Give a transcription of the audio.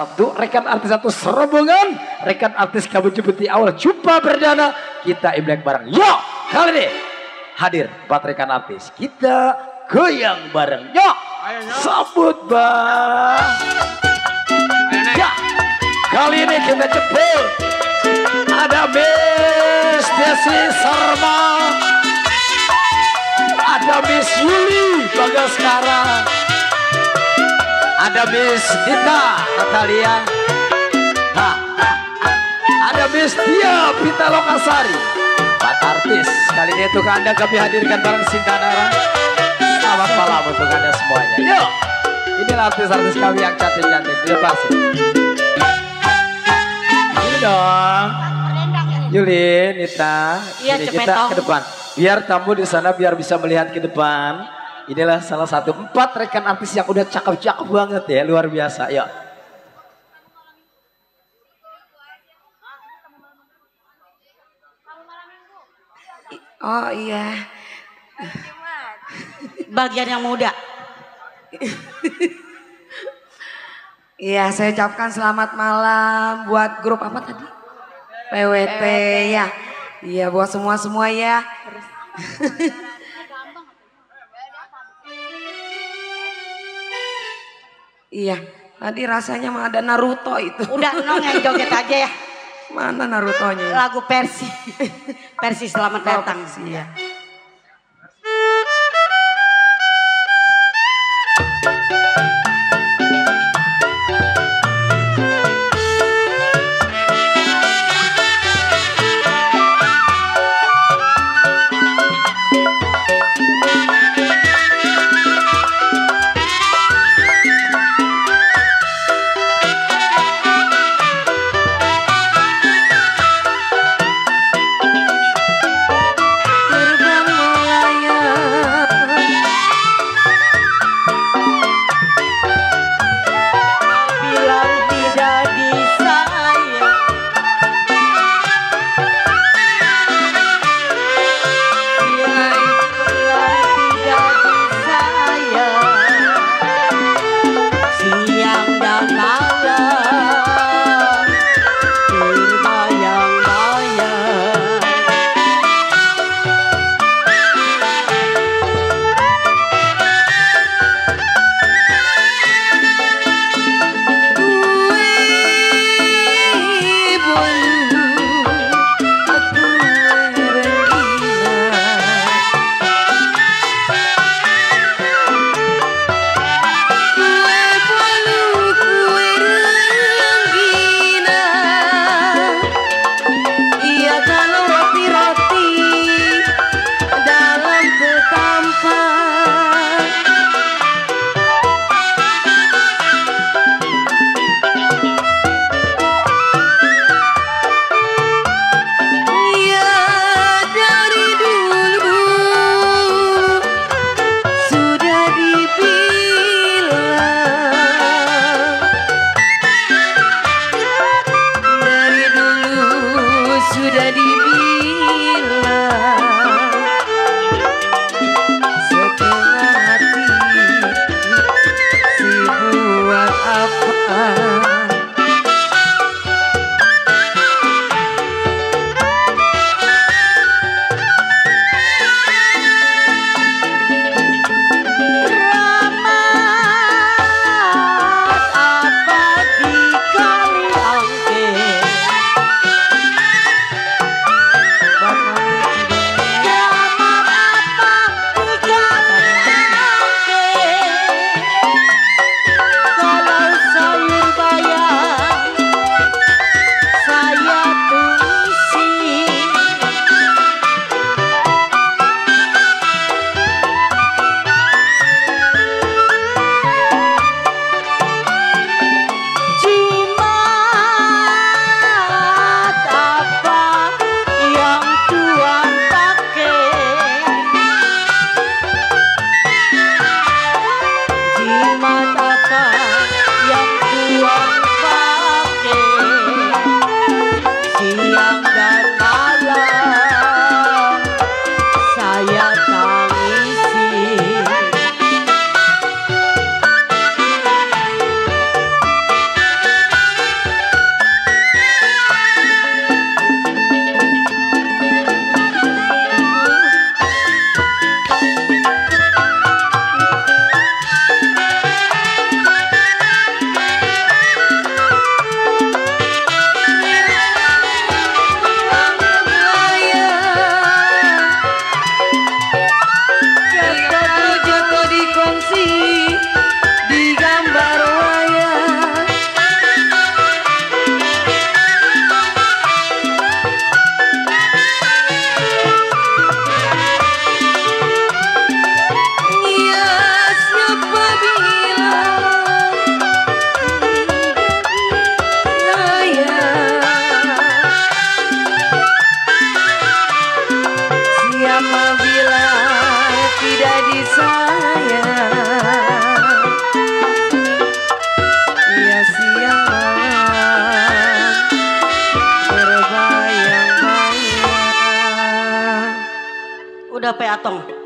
Sabtu, rekan artis satu serombongan, rekan artis kamu jemput di awal jumpa perdana, kita Imlek bareng. Yo, kali ini hadir 4 rekan artis, kita goyang bareng. Yo, sambut bang. Ya, kali ini kita jemput ada Miss Desi Sarma, ada Miss Yuli Bagaskara, ada Miss Dita Natalia, ada Miss Tia Pita Lokasari. 4 artis kali ini untuk Anda kami hadirkan bareng Sintanara. Selamat malam untuk Anda semuanya. Yuk, inilah artis-artis kami yang cantik-cantik. Dilepasin. Ini dong. Yuli, Nita, iya, kita ke depan. Biar tamu di sana biar bisa melihat ke depan. Inilah salah satu 4 rekan artis yang udah cakep-cakep banget ya, luar biasa. Yuk. Oh iya. Bagian yang muda. Iya, saya ucapkan selamat malam buat grup apa tadi? PWT ya. Iya, buat semua ya. Iya, tadi rasanya mah ada Naruto itu. Udah Nong yang joget aja ya. Mana Narutonya? Lagu Persi. Persi selamat datang. Iya. Terbang Udah Pe Atong.